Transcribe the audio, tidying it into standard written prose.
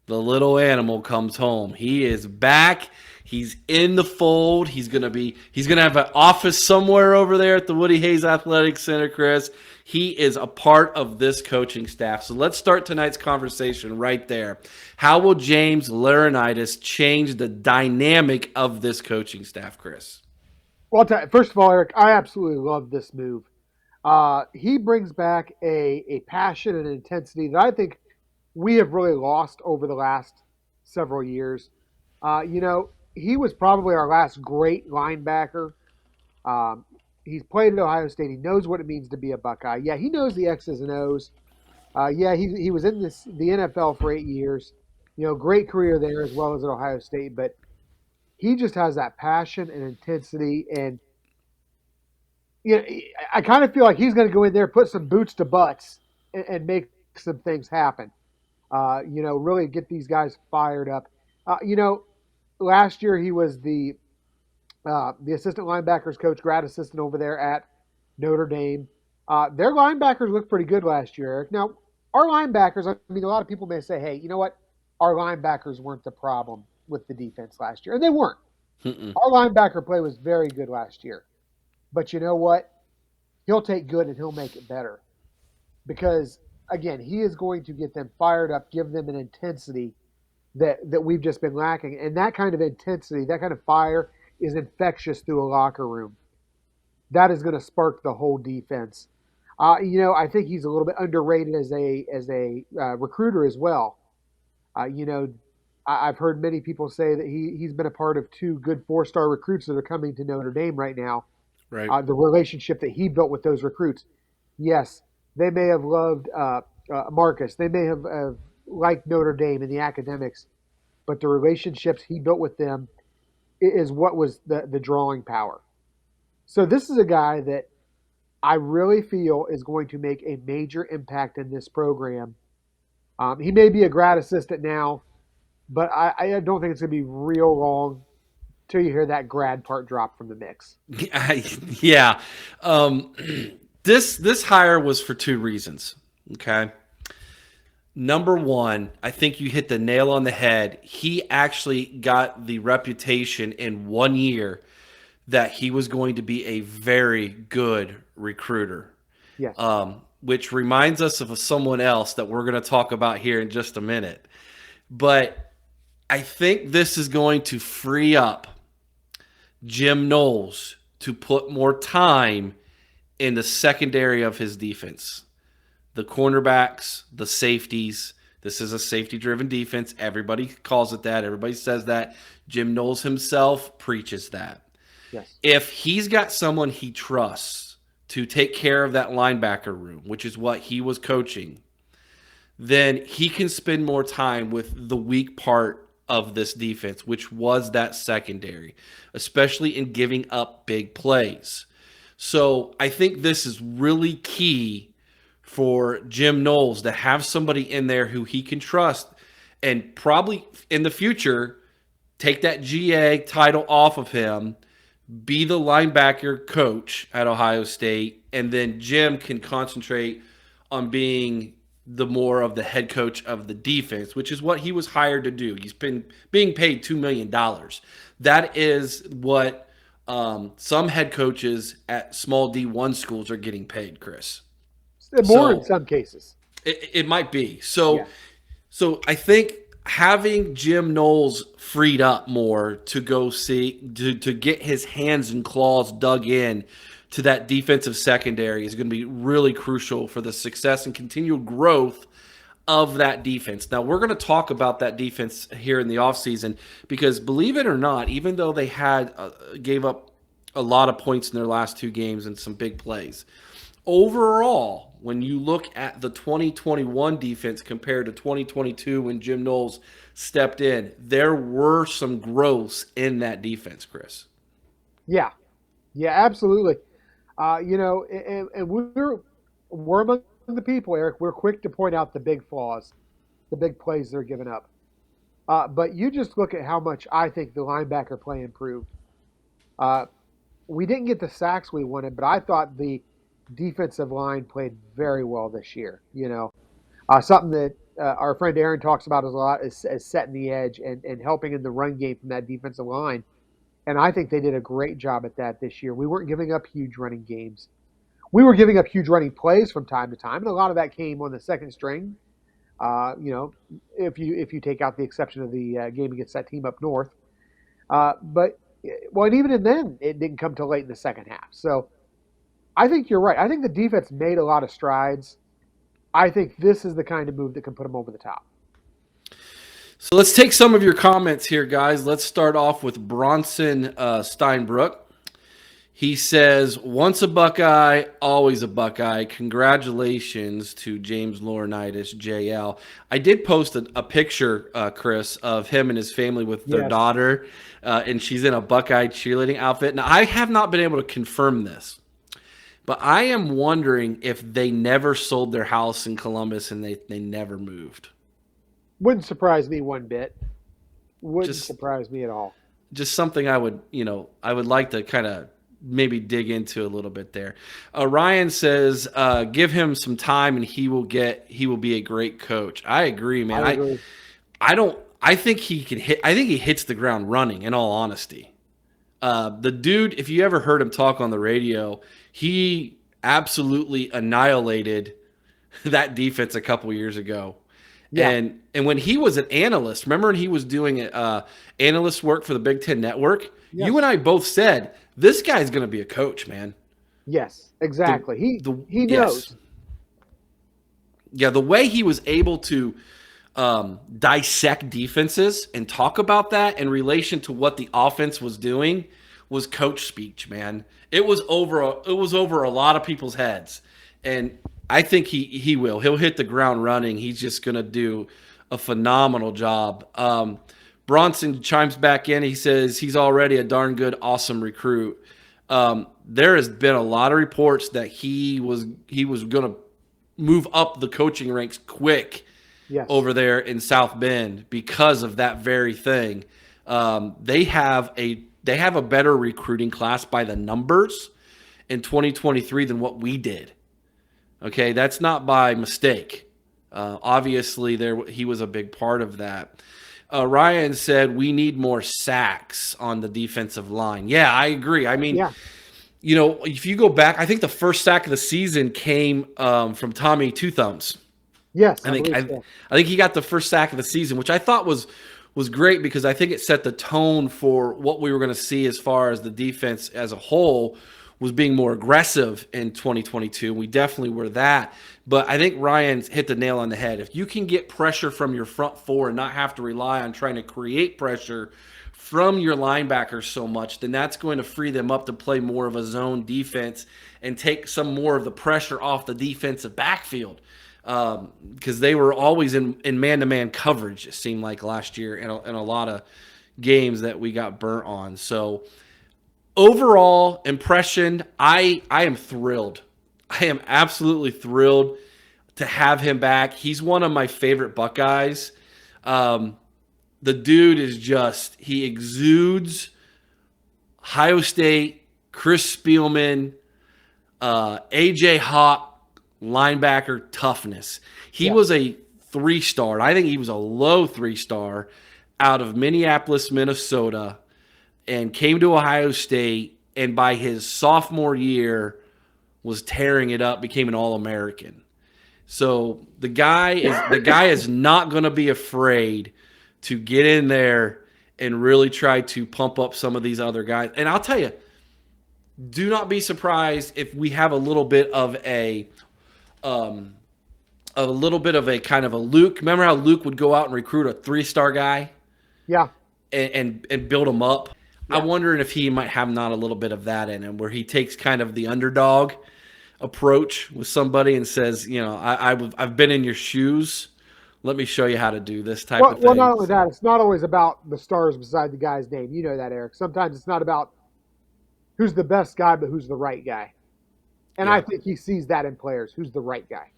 The little animal comes home. He is back. He's in the fold. He's gonna have an office somewhere over there at the Woody Hayes Athletic Center, Chris. He is a part of this coaching staff. So let's start tonight's conversation right there. How will James Laurinaitis change the dynamic of this coaching staff, Chris? Well, first of all, Eric, I absolutely love this move. He brings back a passion and intensity that I think we have really lost over the last several years. He was probably our last great linebacker. Um, he's played at Ohio State. He knows what it means to be a Buckeye. Yeah, he knows the X's and O's. Yeah, he was in the NFL for 8 years. Great career there as well as at Ohio State. But he just has that passion and intensity, and I kind of feel like he's going to go in there, put some boots to butts, and make some things happen. Really get these guys fired up. Last year he was the assistant linebackers coach, grad assistant over there at Notre Dame. Their linebackers looked pretty good last year, Eric. Now, our linebackers, I mean, a lot of people may say, hey, you know what? Our linebackers weren't the problem with the defense last year. And they weren't. Mm-mm. Our linebacker play was very good last year. But you know what? He'll take good and he'll make it better. Because, again, he is going to get them fired up, give them an intensity that we've just been lacking. And that kind of intensity, that kind of fire is infectious through a locker room. That is going to spark the whole defense. I think he's a little bit underrated as a recruiter as well. Uh, you know, I've heard many people say that he's been a part of two good 4-star recruits that are coming to Notre Dame right now. Right. The relationship that he built with those recruits. Yes, they may have loved Marcus. They may have liked Notre Dame in the academics, but the relationships he built with them is what was the drawing power. So this is a guy that I really feel is going to make a major impact in this program. He may be a grad assistant now, but I don't think it's going to be real long till you hear that grad part drop from the mix. Yeah. Um, this hire was for two reasons. Okay. Number one, I think you hit the nail on the head. He actually got the reputation in 1 year that he was going to be a very good recruiter. Yes. Which reminds us of someone else that we're going to talk about here in just a minute. But I think this is going to free up Jim Knowles to put more time in the secondary of his defense. The cornerbacks, the safeties. This is a safety driven defense. Everybody calls it that. Everybody says that. Jim Knowles himself preaches that. Yes. If he's got someone he trusts to take care of that linebacker room, which is what he was coaching, then he can spend more time with the weak part of this defense, which was that secondary, especially in giving up big plays. So I think this is really key for Jim Knowles to have somebody in there who he can trust and probably in the future take that GA title off of him, be the linebacker coach at Ohio State, and then Jim can concentrate on being the more of the head coach of the defense, which is what he was hired to do. He's been being paid $2 million. That is what some head coaches at small D1 schools are getting paid, Chris. More in So some cases. it might be. So Yeah. so I think having Jim Knowles freed up more to go see to get his hands and claws dug in to that defensive secondary is going to be really crucial for the success and continual growth of that defense. Now, we're going to talk about that defense here in the offseason because believe it or not, even though they had gave up a lot of points in their last two games and some big plays, overall, when you look at the 2021 defense compared to 2022 when Jim Knowles stepped in, there were some growths in that defense, Chris. Yeah. Yeah, absolutely. And we're among the people, Eric. We're quick to point out the big flaws, the big plays they're giving up. But you just look at how much I think the linebacker play improved. Uh, we didn't get the sacks we wanted, but I thought the defensive line played very well this year. Something that our friend Aaron talks about a lot as setting the edge and helping in the run game from that defensive line. And I think they did a great job at that this year. We weren't giving up huge running games. We were giving up huge running plays from time to time, and a lot of that came on the second string. You know, if you take out the exception of the game against that team up north, but well, and even in then, it didn't come till late in the second half. So I think you're right. I think the defense made a lot of strides. I think this is the kind of move that can put them over the top. So let's take some of your comments here, guys. Let's start off with Bronson Steinbrook. He says, once a Buckeye, always a Buckeye. Congratulations to James Laurinaitis, JL. I did post a picture, Chris, of him and his family with their daughter, and she's in a Buckeye cheerleading outfit. Now, I have not been able to confirm this, but I am wondering if they never sold their house in Columbus and they never moved. Wouldn't surprise me one bit. Wouldn't surprise me at all. Just something I would like to kind of maybe dig into a little bit there. Ryan says, give him some time and he will be a great coach. I agree, man. I agree. I think he can hit. I think he hits the ground running, in all honesty. The dude, if you ever heard him talk on the radio, he absolutely annihilated that defense a couple years ago. Yeah. And when he was an analyst, remember when he was doing analyst work for the Big Ten Network? Yes. You and I both said, this guy's going to be a coach, man. Yes, exactly. He knows. Yeah, the way he was able to dissect defenses and talk about that in relation to what the offense was doing was coach speech, man. It was over a lot of people's heads. And I think he will. He'll hit the ground running. He's just going to do a phenomenal job. Bronson chimes back in. He says he's already a darn good, awesome recruit. There has been a lot of reports that he was going to move up the coaching ranks quick over there in South Bend because of that very thing. They have a better recruiting class by the numbers in 2023 than what we did. Okay, that's not by mistake. Obviously, he was a big part of that. Ryan said we need more sacks on the defensive line. Yeah, I agree. I mean, if you go back, I think the first sack of the season came from Tommy Two Thumbs. Yes, I think he got the first sack of the season, which I thought was great because I think it set the tone for what we were going to see as far as the defense as a whole was being more aggressive in 2022. We definitely were that. But I think Ryan's hit the nail on the head. If you can get pressure from your front four and not have to rely on trying to create pressure from your linebackers so much, then that's going to free them up to play more of a zone defense and take some more of the pressure off the defensive backfield. Because they were always in man-to-man coverage, it seemed like last year, in a lot of games that we got burnt on. So overall impression, I am thrilled. I am absolutely thrilled to have him back. He's one of my favorite Buckeyes. The dude is he exudes Ohio State, Chris Spielman, A.J. Hawk, linebacker toughness. He was a 3-star. I think he was a low 3-star out of Minneapolis, Minnesota, and came to Ohio State, and by his sophomore year was tearing it up, became an All-American. So the guy is not going to be afraid to get in there and really try to pump up some of these other guys. And I'll tell you, do not be surprised if we have a little bit of a kind of a Luke. Remember how Luke would go out and recruit a 3-star guy? Yeah. And build him up. Yeah. I'm wondering if he might have not a little bit of that in him, where he takes kind of the underdog approach with somebody and says, I've been in your shoes. Let me show you how to do this type of thing. Well, not only that, it's not always about the stars beside the guy's name. You know that, Eric. Sometimes it's not about who's the best guy, but who's the right guy. And I think he sees that in players. Who's the right guy?